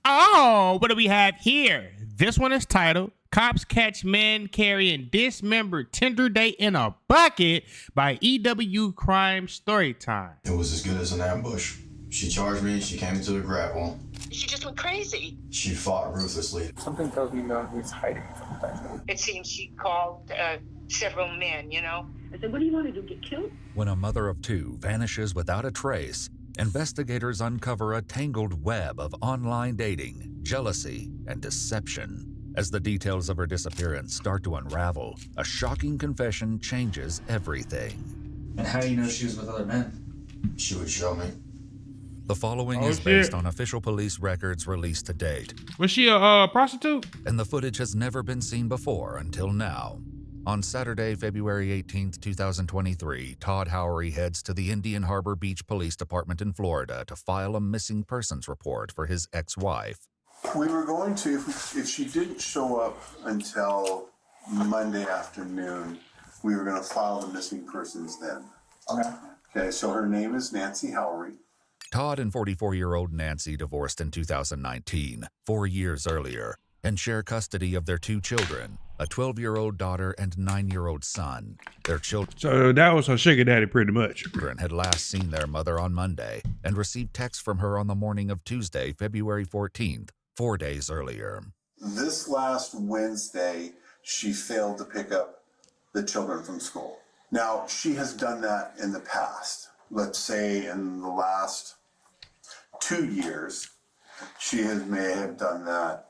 Oh, what do we have here? This one is titled Cops Catch Men Carrying Dismembered Tinder Date in a Bucket by EW Crime Storytime. It was as good as an ambush. She charged me, she came into the grapple. She just went crazy. She fought ruthlessly. Something tells me that he's hiding something. It seems she called several men, I said, what do you want to do, get killed? When a mother of two vanishes without a trace, investigators uncover a tangled web of online dating, jealousy, and deception. As the details of her disappearance start to unravel, a shocking confession changes everything. And how do you know she was with other men? She would show me. The following is shit. based on official police records released to date, Was she a prostitute? and the footage has never been seen before until now. On Saturday, February 18, 2023, Todd Howry heads to the Indian Harbor Beach Police Department in Florida to file a missing persons report for his ex-wife. We were going to, if she didn't show up until Monday afternoon, we were going to file the missing persons then. Okay, so her name is Nancy Howry. Todd and 44-year-old Nancy divorced in 2019, 4 years earlier, and share custody of their two children, a 12-year-old daughter and 9-year-old son. Their children So that was her sugar daddy pretty much. had last seen their mother on Monday and received texts from her on the morning of Tuesday, February 14th, 4 days earlier. This last Wednesday, she failed to pick up the children from school. Now, she has done that in the past. Let's say in the last 2 years, may have done that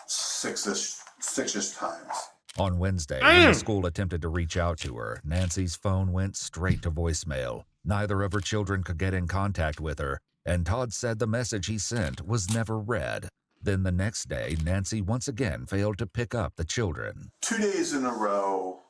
six-ish times. On Wednesday, when the school attempted to reach out to her, Nancy's phone went straight to voicemail. Neither of her children could get in contact with her, and Todd said the message he sent was never read. Then the next day, Nancy once again failed to pick up the children. 2 days in a row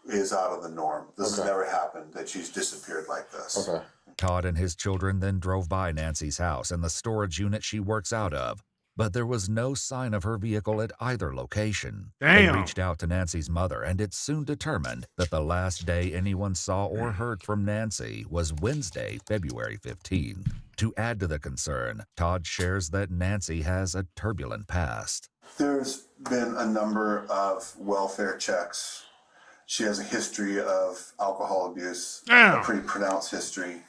is out of the norm. This has never happened, that she's disappeared like this. Todd and his children then drove by Nancy's house and the storage unit she works out of, but there was no sign of her vehicle at either location. Damn. They reached out to Nancy's mother, and it's soon determined that the last day anyone saw or heard from Nancy was Wednesday, February 15th. To add to the concern, Todd shares that Nancy has a turbulent past. There's been a number of welfare checks. She has a history of alcohol abuse, a pretty pronounced history,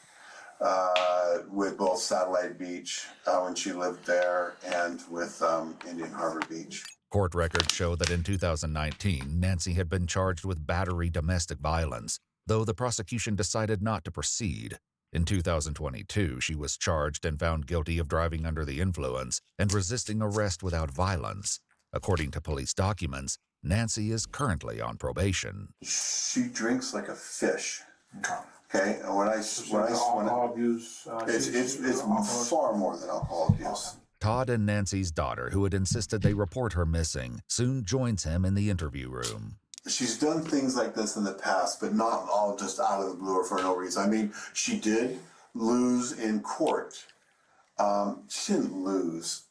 with both Satellite Beach, when she lived there, and with Indian Harbor Beach. Court records show that in 2019, Nancy had been charged with battery domestic violence, though the prosecution decided not to proceed. In 2022, she was charged and found guilty of driving under the influence and resisting arrest without violence. According to police documents, Nancy is currently on probation. She drinks like a fish. Okay, and it's far more than alcohol abuse. Todd and Nancy's daughter, who had insisted they report her missing, soon joins him in the interview room. She's done things like this in the past, but not all just out of the blue or for no reason. I mean, she did lose in court. She didn't lose.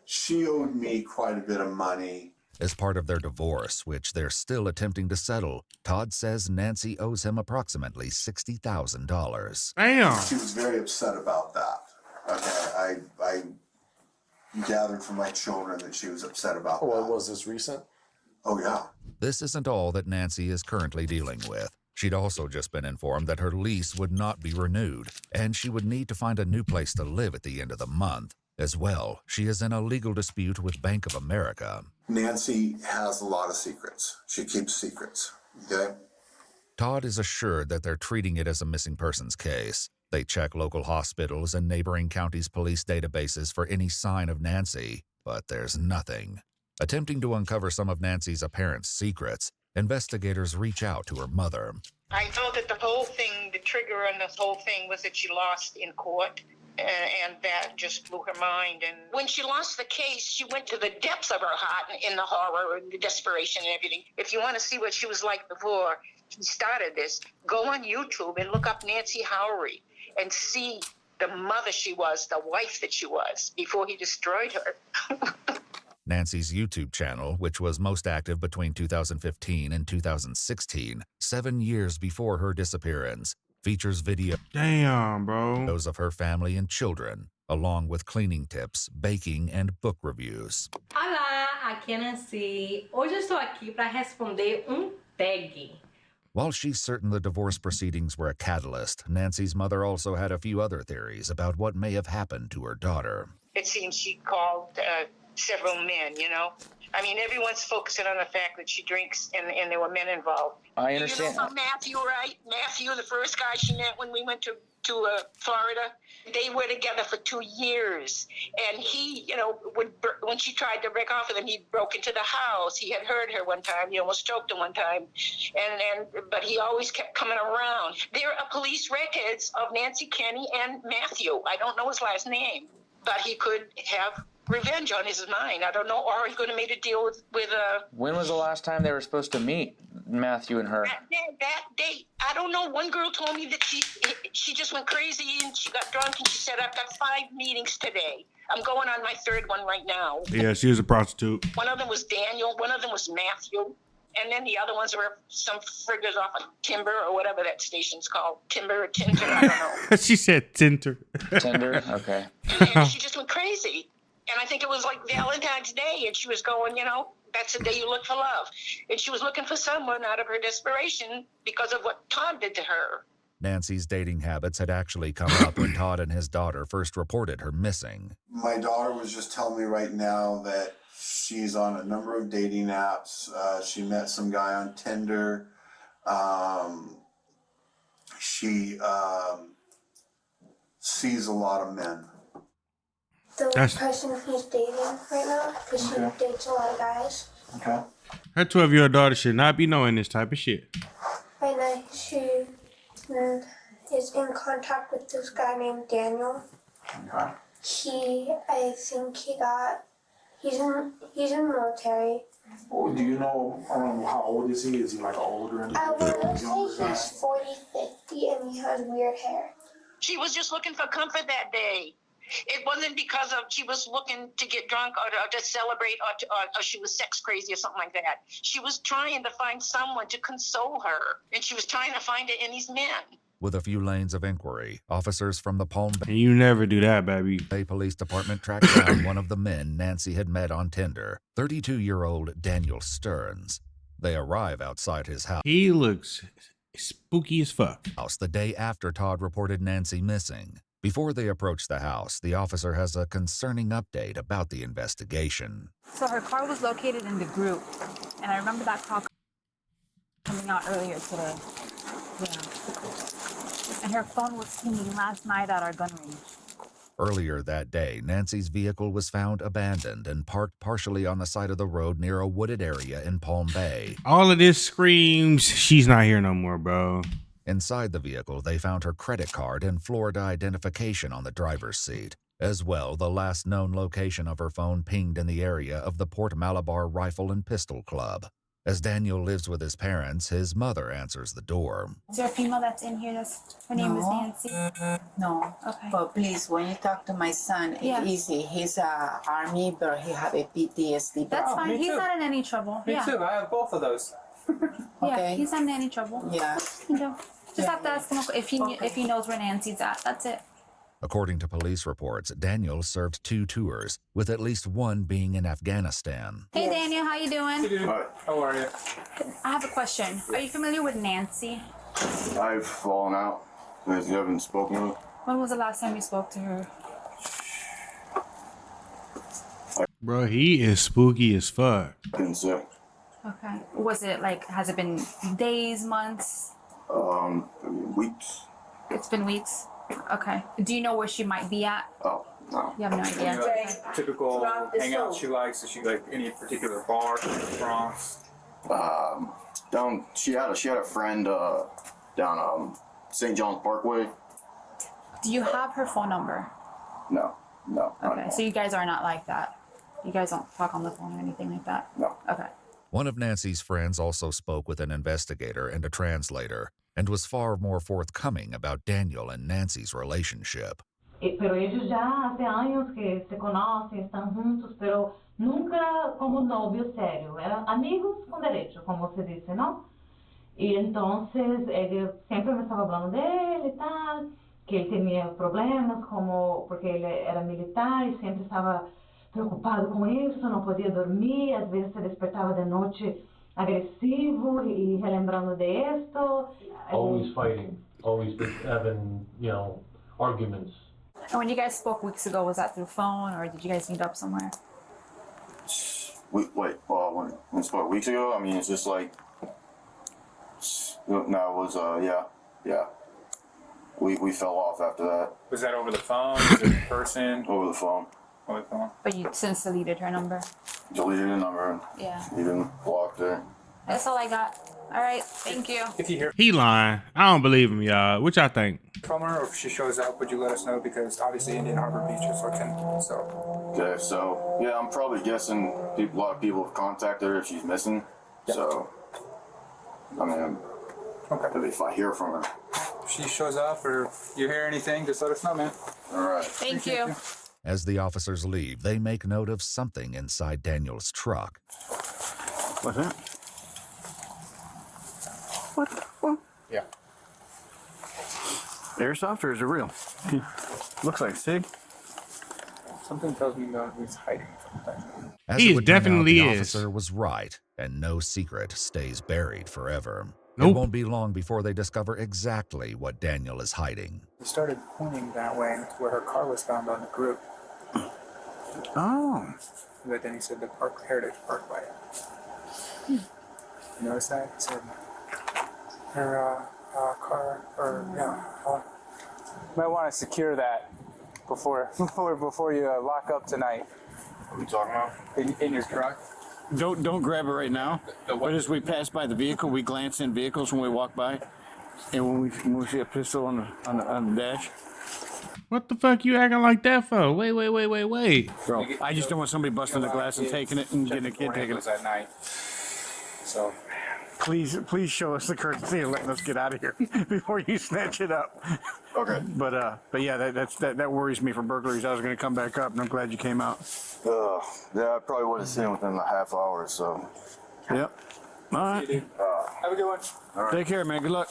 She owed me quite a bit of money. As part of their divorce, which they're still attempting to settle, Todd says Nancy owes him approximately $60,000. Damn. She was very upset about that. Okay, I gathered from my children that she was upset about that. Was this recent? Oh, yeah. This isn't all that Nancy is currently dealing with. She'd also just been informed that her lease would not be renewed, and she would need to find a new place to live at the end of the month. As well, she is in a legal dispute with Bank of America. Nancy has a lot of secrets. She keeps secrets, okay? Todd is assured that they're treating it as a missing persons case. They check local hospitals and neighboring counties' police databases for any sign of Nancy, but there's nothing. Attempting to uncover some of Nancy's apparent secrets, investigators reach out to her mother. I know that the whole thing, the trigger on this whole thing was that she lost in court. And that just blew her mind. And when she lost the case, she went to the depths of her heart in the horror and the desperation and everything. If you want to see what she was like before she started this, go on YouTube and look up Nancy Howry and see the mother she was, the wife that she was, before he destroyed her. Nancy's YouTube channel, which was most active between 2015 and 2016, 7 years before her disappearance, features videos Damn, bro. of her family and children, along with cleaning tips, baking, and book reviews. Olá, aqui é Nancy. Hoje eu estou aqui para responder tag. While she's certain the divorce proceedings were a catalyst, Nancy's mother also had a few other theories about what may have happened to her daughter. It seems she called several men, you know. I mean, everyone's focusing on the fact that she drinks and there were men involved. I understand. You know Matthew, right? Matthew, the first guy she met when we went to Florida, they were together for 2 years. And he, you know, when she tried to break off with him, he broke into the house. He had heard her one time. He almost choked her one time. But he always kept coming around. There are police records of Nancy, Kenny, and Matthew. I don't know his last name, but he could have revenge on his mind. I don't know, or he could have made a deal with When was the last time they were supposed to meet, Matthew and her? that date. I don't know. One girl told me that she just went crazy and she got drunk and she said, I've got 5 meetings today. I'm going on my 3rd one right now. Yeah, she was a prostitute. One of them was Daniel. One of them was Matthew. And then the other ones were some friggers off of Timber or whatever that station's called. Timber or Tinder, I don't know. She said Tinder. Tinder? Okay. And she just went crazy. And I think it was like Valentine's Day, and she was going, you know, that's the day you look for love. And she was looking for someone out of her desperation because of what Todd did to her. Nancy's dating habits had actually come up when Todd and his daughter first reported her missing. My daughter was just telling me right now that she's on a number of dating apps. She met some guy on Tinder. She sees a lot of men. The person he's dating right now, because she dates a lot of guys. Okay. Her 12-year-old daughter should not be knowing this type of shit. Right now, she is in contact with this guy named Daniel. Okay. He's in the military. Oh, do you know how old is he? Is he like older? I want to say he's 40, 50, and he has weird hair. She was just looking for comfort that day. It wasn't because of she was looking to get drunk or to celebrate or she was sex crazy or something like that. She was trying to find someone to console her, and she was trying to find it in these men. With a few lanes of inquiry, officers from the Palm And you never do that, baby. Bay Police Department tracked down one of the men Nancy had met on Tinder, 32-year-old Daniel Stearns. They arrive outside his house He looks spooky as fuck. the day after Todd reported Nancy missing. Before they approach the house, the officer has a concerning update about the investigation. So her car was located in the group, and I remember that call coming out earlier today. Yeah. And her phone was pinging last night at our gun range. Earlier that day, Nancy's vehicle was found abandoned and parked partially on the side of the road near a wooded area in Palm Bay. All of this screams, she's not here no more, bro. Inside the vehicle, they found her credit card and Florida identification on the driver's seat. As well, the last known location of her phone pinged in the area of the Port Malabar Rifle and Pistol Club. As Daniel lives with his parents, his mother answers the door. Is there a female that's in here? Her name is Nancy? No. Okay. But please, when you talk to my son, it's easy. He's Army, but he have a PTSD. That's fine. me He's too. not in any trouble. Me too. I have both of those. Yeah, he's not in any trouble. Yeah. You know, just have to ask him if he knows where Nancy's at. That's it. According to police reports, Daniel served 2 tours, with at least one being in Afghanistan. Hey, Daniel, how you doing? Hi. How are you? I have a question. Are you familiar with Nancy? I've fallen out. You haven't spoken with her? When was the last time you spoke to her? Bro, he is spooky as fuck. I didn't say. Okay. Was it has it been days, months? Weeks. It's been weeks. Okay. Do you know where she might be at? Oh, no. You have no idea. Typical hangout she likes. Does she like any particular bar in the Bronx? She had a friend down St. John's Parkway. Do you have her phone number? No. Okay. So you guys are not like that. You guys don't talk on the phone or anything like that? No. Okay. One of Nancy's friends also spoke with an investigator and a translator, and was far more forthcoming about Daniel and Nancy's relationship. Pero ellos ya hace años que se conocen, están juntos, pero nunca como novio serio. Eran amigos con derecho, como se dice, ¿no? Y entonces ella siempre me estaba hablando de él y tal. que ele tinha problemas, como porque ele era militar e sempre estava preocupado com isso, não podia dormir, às vezes se despertava de noite agressivo e relembrando de esto. Always fighting, always having, arguments. And when you guys spoke weeks ago, was that through phone or did you guys meet up somewhere? When we spoke weeks ago, I mean, it's just like, no, it was, yeah. We fell off after that. Was that over the phone? Was it in person? Over the phone. Over the phone. But you since deleted her number? Deleted the number. Yeah. Even blocked her. That's all I got. All right, thank you. If you hear He lying. I don't believe him, y'all. What y'all think? from her, or if she shows up, would you let us know? Because obviously Indian Harbor Beach is looking, so. Okay, so, yeah, I'm probably guessing a lot of people have contacted her if she's missing. Yep. So, I mean, okay. If I hear from her. If she shows up or you hear anything, just let us know, man. All right. Thank you. As the officers leave, they make note of something inside Daniel's truck. What's that? What? Yeah. Airsoft or is it real? Looks like SIG. Something tells me that he's hiding something. As He it would turn out, definitely the is. officer was right, and no secret stays buried forever. Nope. It won't be long before they discover exactly what Daniel is hiding. He started pointing that way to where her car was found on the group. Oh. But then he said the Heritage Parkway. You notice that? He said her car, might want to secure that before you lock up tonight. What are we talking about? In your truck. Don't grab it right now. But as we pass by the vehicle, we glance in vehicles when we walk by, and when we see a pistol on the dash. What the fuck you acting like that for? Wait. Bro, I just don't want somebody busting the glass and taking it and getting a kid taking it at night. So. Please show us the courtesy of letting us get out of here before you snatch it up. Okay. But yeah, that worries me for burglaries. I was going to come back up, and I'm glad you came out. Yeah, I probably would have seen within a half hour or so. Yep. All right. Have a good one. All right. Take care, man. Good luck.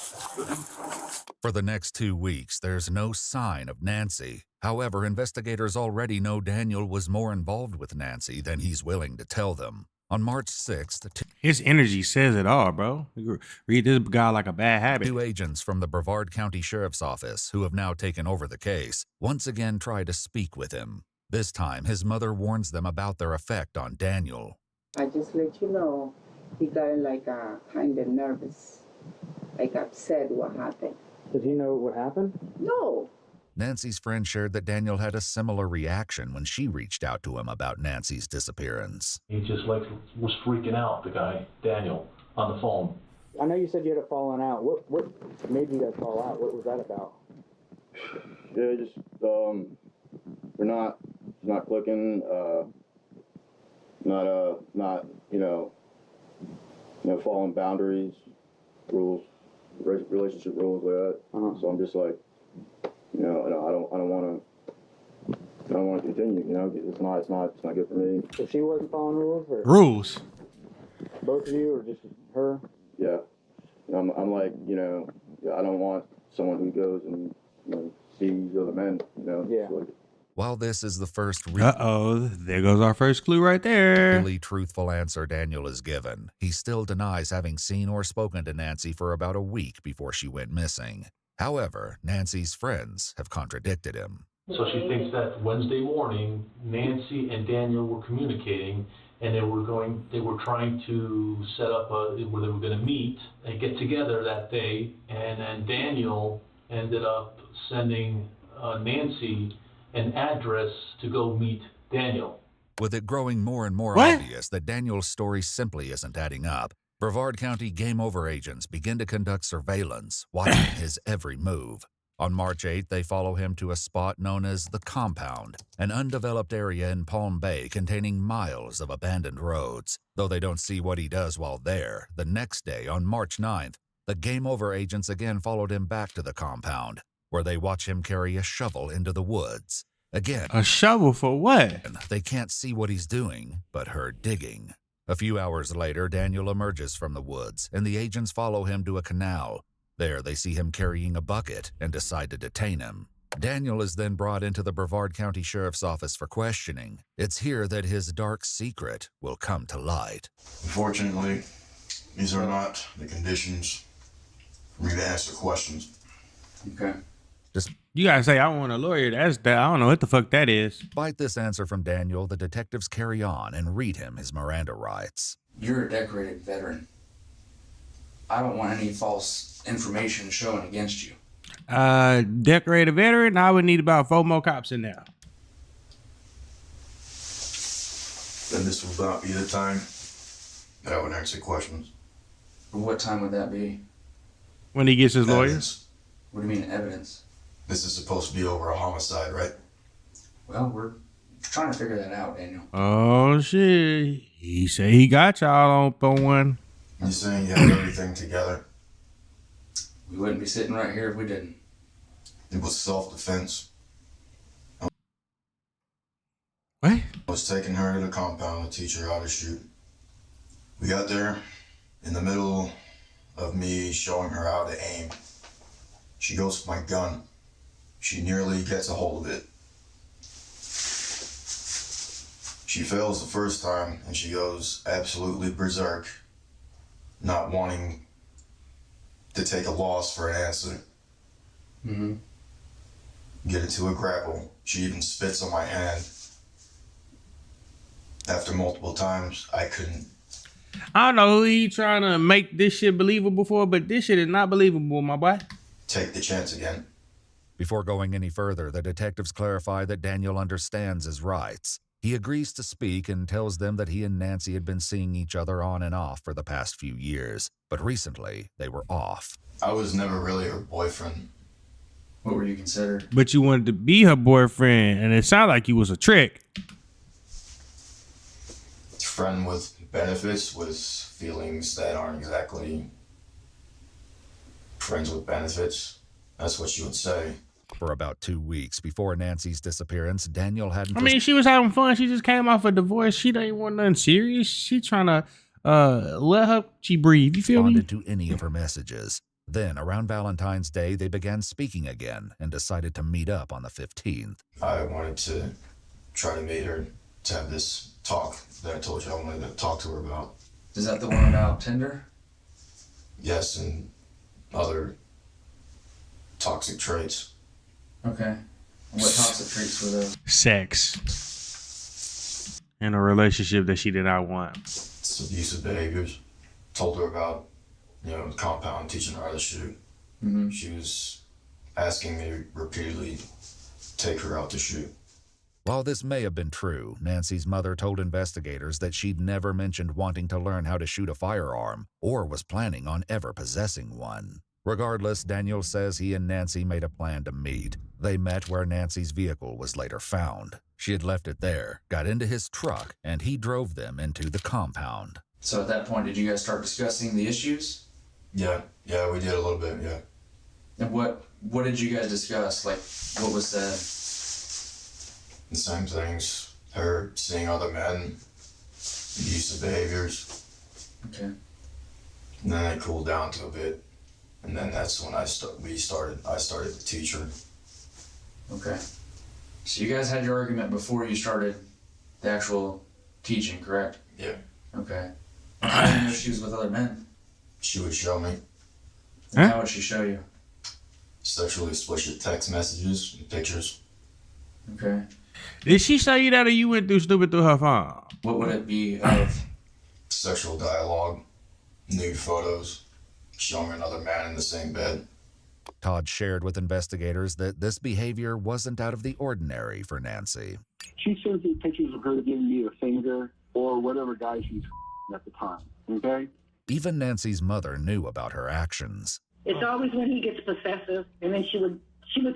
For the next 2 weeks, there's no sign of Nancy. However, investigators already know Daniel was more involved with Nancy than he's willing to tell them. On March 6th, his energy says it all, bro. You read this guy like a bad habit. 2 agents from the Brevard County Sheriff's Office, who have now taken over the case, once again try to speak with him. This time, his mother warns them about their effect on Daniel. I just let you know, he got like kind of nervous, like upset what happened. Did he know what happened? No. Nancy's friend shared that Daniel had a similar reaction when she reached out to him about Nancy's disappearance. He just was freaking out, the guy, Daniel, on the phone. I know you said you had a falling out. What made you guys fall out? What was that about? Yeah, just we're not clicking. Not following boundaries, rules, relationship rules like that. So I'm just like, I don't want to continue. It's not good for me. So she wasn't following rules, or Rules. both of you, or just her? Yeah, I'm like, I don't want someone who goes and sees other men. Yeah. Like, While this is the first there goes our first clue right there. really truthful answer Daniel is given, he still denies having seen or spoken to Nancy for about a week before she went missing. However, Nancy's friends have contradicted him. So she thinks that Wednesday morning, Nancy and Daniel were communicating, and they were trying to set up where they were going to meet and get together that day, and then Daniel ended up sending Nancy an address to go meet Daniel. With it growing more and more obvious that Daniel's story simply isn't adding up, Brevard County Game Over agents begin to conduct surveillance, watching his every move. On March 8th, they follow him to a spot known as the Compound, an undeveloped area in Palm Bay containing miles of abandoned roads. Though they don't see what he does while there, the next day, on March 9th, the Game Over agents again followed him back to the compound, where they watch him carry a shovel into the woods. Again, a shovel for what? They can't see what he's doing, but heard digging. A few hours later, Daniel emerges from the woods, and the agents follow him to a canal. There, they see him carrying a bucket and decide to detain him. Daniel is then brought into the Brevard County Sheriff's Office for questioning. It's here that his dark secret will come to light. Unfortunately, these are not the conditions for me to answer questions. Okay. You gotta say, I want a lawyer. That's that. I don't know what the fuck that is. Despite this answer from Daniel, the detectives carry on and read him his Miranda rights. You're a decorated veteran. I don't want any false information shown against you. Decorated veteran, I would need about 4 more cops in there. Then this will not be the time that I would answer questions. What time would that be? When he gets his lawyers? Evidence. What do you mean evidence? This is supposed to be over a homicide, right? Well, we're trying to figure that out, Daniel. Oh shit. He said he got y'all on one. You're saying you have everything together? We wouldn't be sitting right here if we didn't. It was self-defense. What? I was taking her to the compound to teach her how to shoot. We got there in the middle of me showing her how to aim. She goes for my gun. She nearly gets a hold of it. She fails the first time and she goes absolutely berserk, not wanting to take a loss for an answer. Mm-hmm. Get into a grapple. She even spits on my hand. After multiple times, I couldn't. I don't know who he trying to make this shit believable for, but this shit is not believable, my boy. Take the chance again. Before going any further, the detectives clarify that Daniel understands his rights. He agrees to speak and tells them that he and Nancy had been seeing each other on and off for the past few years, but recently they were off. I was never really her boyfriend. What were you considered? But you wanted to be her boyfriend, and it sounded like you was a trick. Friend with benefits, with feelings that aren't exactly friends with benefits. That's what you would say. For about 2 weeks before Nancy's disappearance, Daniel hadn't... I mean, she was having fun. She just came off a divorce. She didn't want nothing serious. She trying to let her breathe. You feel me? Responded to any of her messages. Then, around Valentine's Day, they began speaking again and decided to meet up on the 15th. I wanted to try to meet her to have this talk that I told you I wanted to talk to her about. Is that the one about Tinder? Yes, and other toxic traits. Okay. What toxic traits were those? Sex. In a relationship that she did not want. It's abusive behaviors. Told her about, the compound, teaching her how to shoot. Mm-hmm. She was asking me repeatedly to take her out to shoot. While this may have been true, Nancy's mother told investigators that she'd never mentioned wanting to learn how to shoot a firearm or was planning on ever possessing one. Regardless, Daniel says he and Nancy made a plan to meet. They met where Nancy's vehicle was later found. She had left it there, got into his truck, and he drove them into the compound. So at that point, did you guys start discussing the issues? Yeah, we did a little bit, yeah. And what did you guys discuss? Like, what was said? The same things. Her seeing other men, abusive behaviors. Okay. And then it cooled down to a bit. And then that's when I started to teach her. Okay. So you guys had your argument before you started the actual teaching, correct? Yeah. Okay. How did you know she was with other men? She would show me. And how would she show you? Sexually explicit text messages and pictures. Okay. Did she show you that, or you went through her phone? What would it be of? Sexual dialogue, nude photos, showing another man in the same bed. Todd shared with investigators that this behavior wasn't out of the ordinary for Nancy. She sends me pictures of her giving me a finger or whatever guy she's at the time, okay? Even Nancy's mother knew about her actions. It's always when he gets possessive, and then she would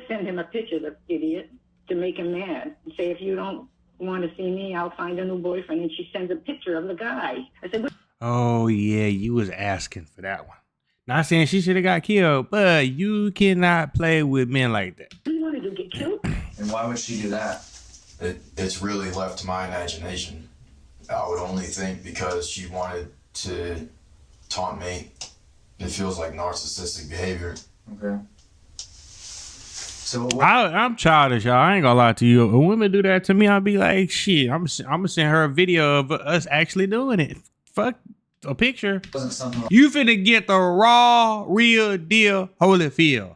send him a picture, the idiot, to make him mad. And say, if you don't want to see me, I'll find a new boyfriend. And she sends a picture of the guy. I said, what? Oh, yeah, you was asking for that one. Not saying she should have got killed, but you cannot play with men like that. What do you want to do, get killed? And why would she do that? It's really left to my imagination. I would only think because she wanted to taunt me It feels like narcissistic behavior. Okay. So I'm childish, y'all. I ain't gonna lie to you. When women do that to me, I'll be like, shit. I'm gonna send her a video of us actually doing it. Fuck a picture. Wasn't something like You finna get the raw, real deal Holyfield.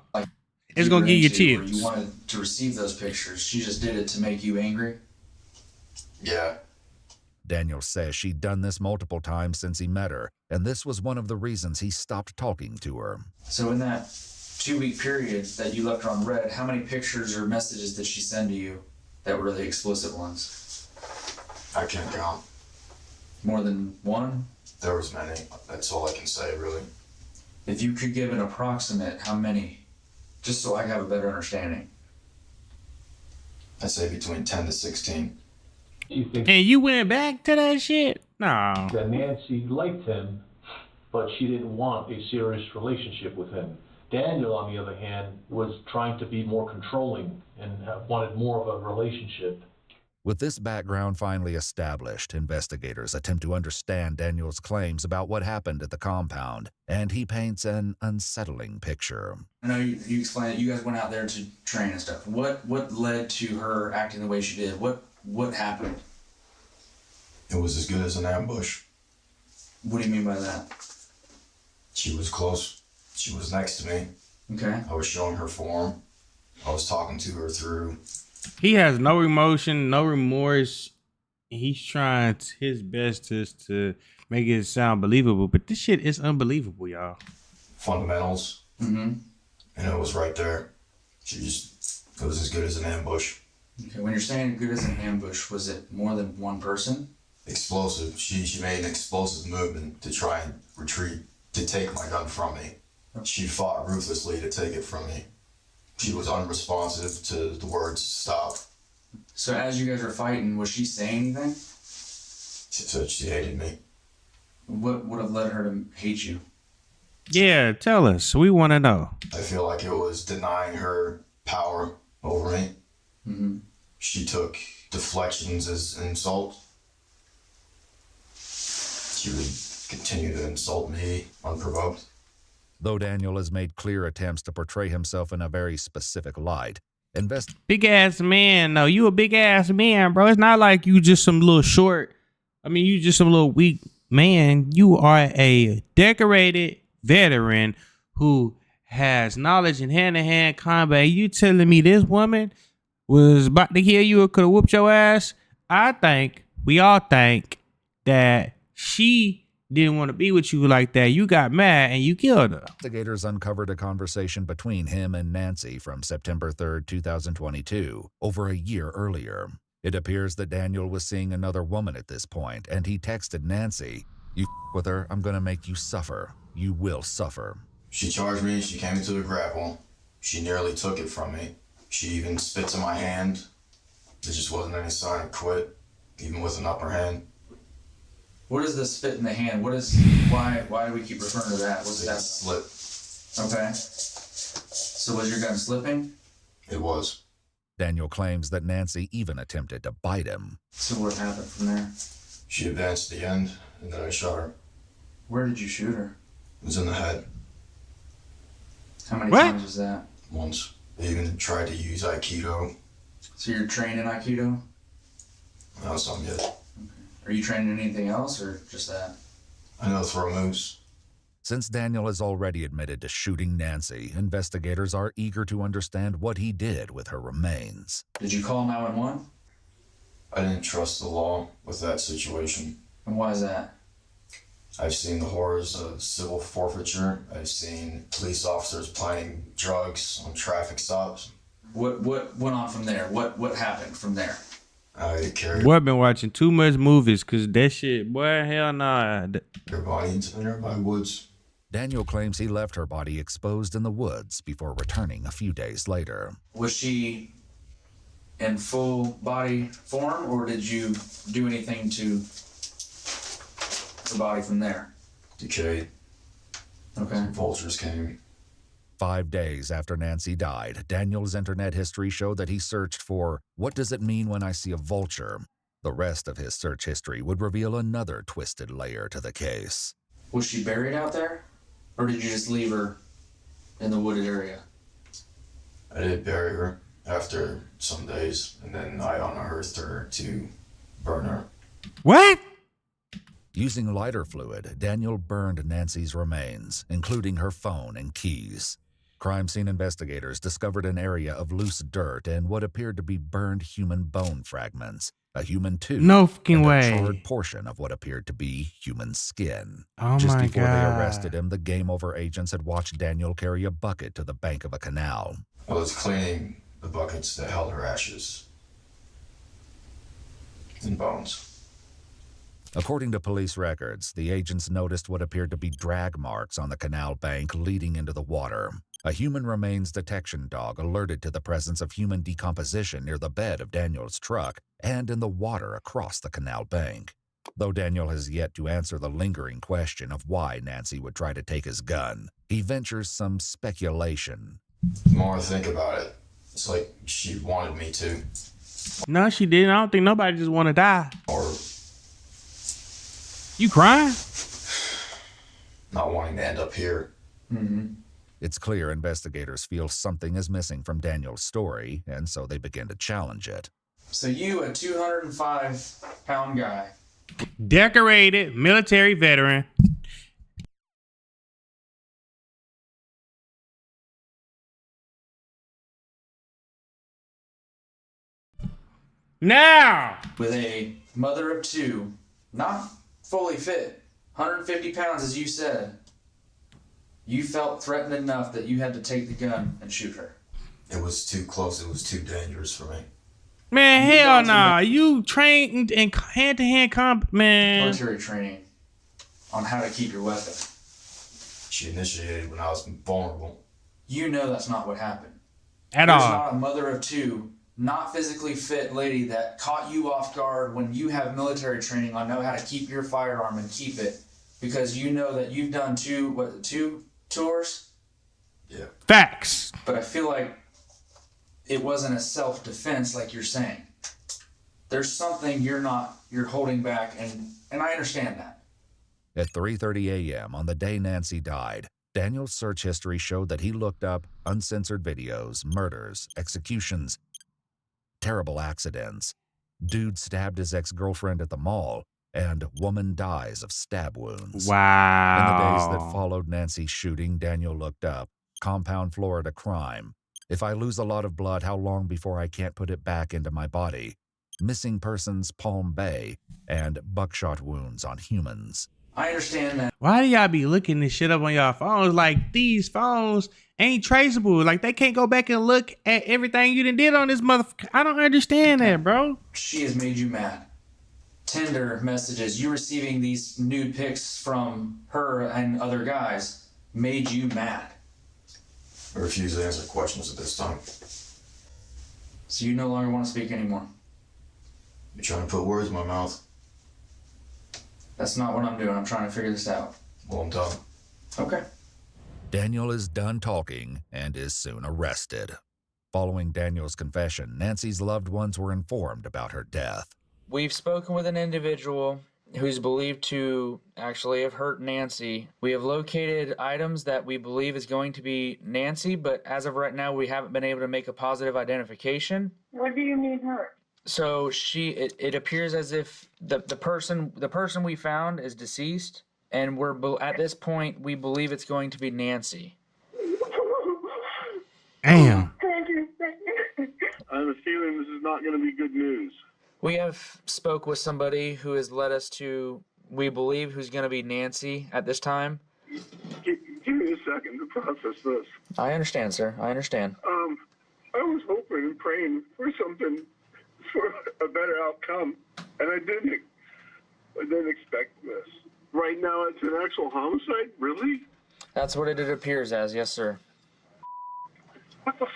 It's gonna give you chills. You wanted to receive those pictures. She just did it to make you angry. Yeah. Daniel says she'd done this multiple times since he met her, and this was one of the reasons he stopped talking to her. So in that 2-week period that you left her on red, how many pictures or messages did she send to you that were the explicit ones? I can't count. More than one? There was many. That's all I can say, really. If you could give an approximate, how many? Just so I have a better understanding. I'd say between 10 to 16. You think And you went back to that shit? No. that Nancy liked him, but she didn't want a serious relationship with him. Daniel, on the other hand, was trying to be more controlling and wanted more of a relationship. With this background finally established, investigators attempt to understand Daniel's claims about what happened at the compound, and he paints an unsettling picture. I know you explained that you guys went out there to train and stuff. What led to her acting the way she did? What happened? It was as good as an ambush. What do you mean by that? She was close. She was next to me. Okay. I was showing her form. I was talking to her through. He has no emotion, no remorse. He's trying his best to make it sound believable, but this shit is unbelievable, y'all. Fundamentals. Mm-hmm. And it was right there. It was as good as an ambush. Okay, when you're saying good as an ambush, was it more than one person? Explosive. She made an explosive movement to try and retreat, to take my gun from me. She fought ruthlessly to take it from me. She was unresponsive to the words stop. So as you guys were fighting, was she saying anything? She said she hated me. What would have led her to hate you? Yeah, tell us. We want to know. I feel like it was denying her power over me. Mm-hmm. She took deflections as an insult. She would continue to insult me unprovoked. Though Daniel has made clear attempts to portray himself in a very specific light, big ass man, though. You a big ass man, bro. It's not like you just some little short. I mean, you just some little weak man. You are a decorated veteran who has knowledge in hand-to-hand combat. You telling me this woman was about to kill you or could have whooped your ass? We all think that she didn't want to be with you like that. You got mad and you killed her. investigators uncovered a conversation between him and Nancy from September 3rd, 2022, over a year earlier. It appears that Daniel was seeing another woman at this point, and he texted Nancy, "You with her, I'm gonna make you suffer. You will suffer." She charged me. She came into a grapple. She nearly took it from me. She even spit to my hand. There just wasn't any sign of quit, even with an upper hand. What is the spit in the hand? Why do we keep referring to that? What's that? Slip. Okay. So was your gun slipping? It was. Daniel claims that Nancy even attempted to bite him. So what happened from there? She advanced to the end, and then I shot her. Where did you shoot her? It was in the head. How many times was that? Once. They even tried to use Aikido. So you're trained in Aikido? No, it's not yet. Are you trained in anything else or just that? I know throw moves. Since Daniel has already admitted to shooting Nancy, investigators are eager to understand what he did with her remains. Did you call 911? I didn't trust the law with that situation. And why is that? I've seen the horrors of civil forfeiture. I've seen police officers planting drugs on traffic stops. What went on from there? What happened from there? I carried Boy, I've been watching too much movies because that shit, boy, hell nah. her body into the nearby woods. Daniel claims he left her body exposed in the woods before returning a few days later. Was she in full body form or did you do anything to her body from there? Decayed. Okay. Some vultures came. 5 days after Nancy died, Daniel's internet history showed that he searched for, "What does it mean when I see a vulture?" The rest of his search history would reveal another twisted layer to the case. Was she buried out there? Or did you just leave her in the wooded area? I did bury her after some days, and then I unearthed her to burn her. What? Using lighter fluid, Daniel burned Nancy's remains, including her phone and keys. Crime scene investigators discovered an area of loose dirt and what appeared to be burned human bone fragments, a human tooth, No fucking and a way. charred portion of what appeared to be human skin. Oh Just my before they God. arrested him, the game over agents had watched Daniel carry a bucket to the bank of a canal. I was cleaning the buckets that held her ashes and bones. According to police records, the agents noticed what appeared to be drag marks on the canal bank leading into the water. A human remains detection dog alerted to the presence of human decomposition near the bed of Daniel's truck and in the water across the canal bank. Though Daniel has yet to answer the lingering question of why Nancy would try to take his gun, he ventures some speculation. The more I think about it, it's like she wanted me to. No, she didn't. I don't think nobody just want to die. Or you crying? Not wanting to end up here. Mm-hmm. It's clear investigators feel something is missing from Daniel's story, and so they begin to challenge it. So you, a 205-pound guy, Decorated military veteran. Now, with a mother of two, not fully fit, 150 pounds as you said, you felt threatened enough that you had to take the gun and shoot her. It was too close. It was too dangerous for me. man, hell nah. You trained in hand-to-hand combat, man. Military training on how to keep your weapon. She initiated when I was vulnerable. You know that's not what happened. At There's all. not a mother of two, not physically fit lady that caught you off guard when you have military training on know how to keep your firearm and keep it, because you know that you've done two tours? Yeah. Facts. But I feel like it wasn't a self-defense like you're saying. There's something you're holding back, and I understand that. At 3:30 a.m. on the day Nancy died, Daniel's search history showed that he looked up uncensored videos, murders, executions, terrible accidents, dude stabbed his ex-girlfriend at the mall, and woman dies of stab wounds. Wow. In the days that followed Nancy's shooting, Daniel looked up compound Florida crime. If I lose a lot of blood, how long before I can't put it back into my body? Missing persons, Palm Bay, and buckshot wounds on humans. I understand that. Why do y'all be looking this shit up on y'all phones? Like, these phones ain't traceable. Like, they can't go back and look at everything you done did on this motherfucker. I don't understand that, bro. She has made you mad. Tinder messages, you receiving these nude pics from her and other guys made you mad. I refuse to answer questions at this time. So you no longer want to speak anymore? You're trying to put words in my mouth. That's not what I'm doing. I'm trying to figure this out. Well, I'm done. Okay. Daniel is done talking and is soon arrested. Following Daniel's confession, Nancy's loved ones were informed about her death. We've spoken with an individual who's believed to actually have hurt Nancy. We have located items that we believe is going to be Nancy, but as of right now, we haven't been able to make a positive identification. What do you mean hurt? So it appears as if the person we found is deceased, and at this point we believe it's going to be Nancy. Damn. Thank you. I have a feeling this is not going to be good news. We have spoke with somebody who has led us to, we believe, who's going to be Nancy at this time. Give me a second to process this. I understand, sir. I understand. I was hoping and praying for something, for a better outcome, and I didn't expect this. Right now, it's an actual homicide? Really? That's what it appears as, yes, sir. What the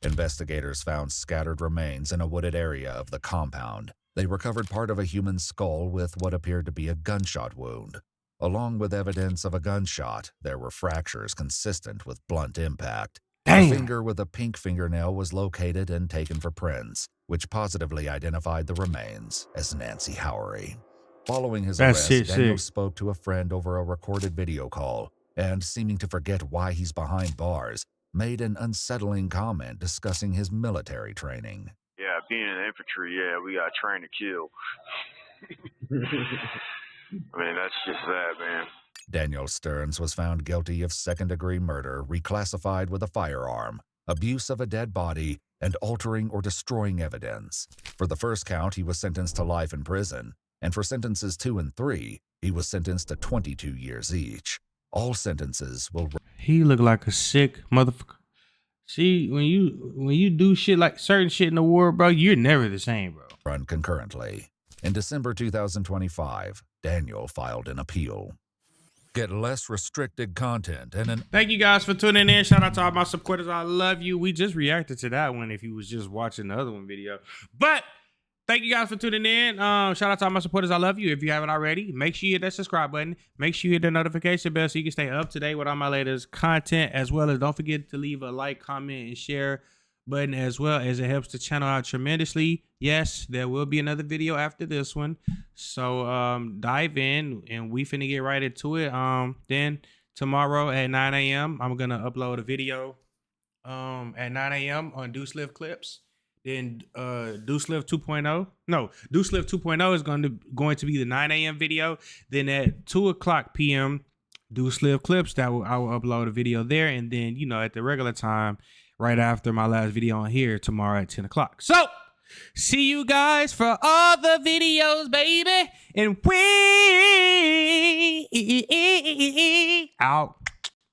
Investigators found scattered remains in a wooded area of the compound. They recovered part of a human skull with what appeared to be a gunshot wound. Along with evidence of a gunshot, there were fractures consistent with blunt impact. Damn. A finger with a pink fingernail was located and taken for prints, which positively identified the remains as Nancy Howry. Following his That's arrest, shit Daniel sick. spoke to a friend over a recorded video call and, seeming to forget why he's behind bars, made an unsettling comment discussing his military training. Yeah, being in the infantry, yeah, we got trained to kill. I mean, that's just that, man. Daniel Stearns was found guilty of second-degree murder reclassified with a firearm, abuse of a dead body, and altering or destroying evidence. For the first count, he was sentenced to life in prison, and for sentences 2 and 3, he was sentenced to 22 years each. All sentences will... He looked like a sick motherfucker. See, when you do shit like certain shit in the war, bro, you're never the same, bro. ...run concurrently. In December 2025, Daniel filed an appeal. Get less restricted content and an... Thank you guys for tuning in. Shout out to all my supporters. I love you. We just reacted to that one if you was just watching the other one video. But thank you guys for tuning in. Shout out to all my supporters. I love you. If you haven't already, make sure you hit that subscribe button. Make sure you hit the notification bell so you can stay up to date with all my latest content, as well as don't forget to leave a like, comment, and share button, as well as it helps the channel out tremendously. Yes, there will be another video after this one, so dive in and we finna get right into it. Then tomorrow at 9 a.m. I'm gonna upload a video at 9 a.m. on Deuce Live Clips. Then Deuce Live 2.0, no, Deuce Live 2.0 is going to be the 9 a.m. video. Then at 2 o'clock p.m. Deuce Live Clips, I will upload a video there, and then, you know, at the regular time, right after my last video on here tomorrow at 10 o'clock. So, see you guys for all the videos, baby. And we out.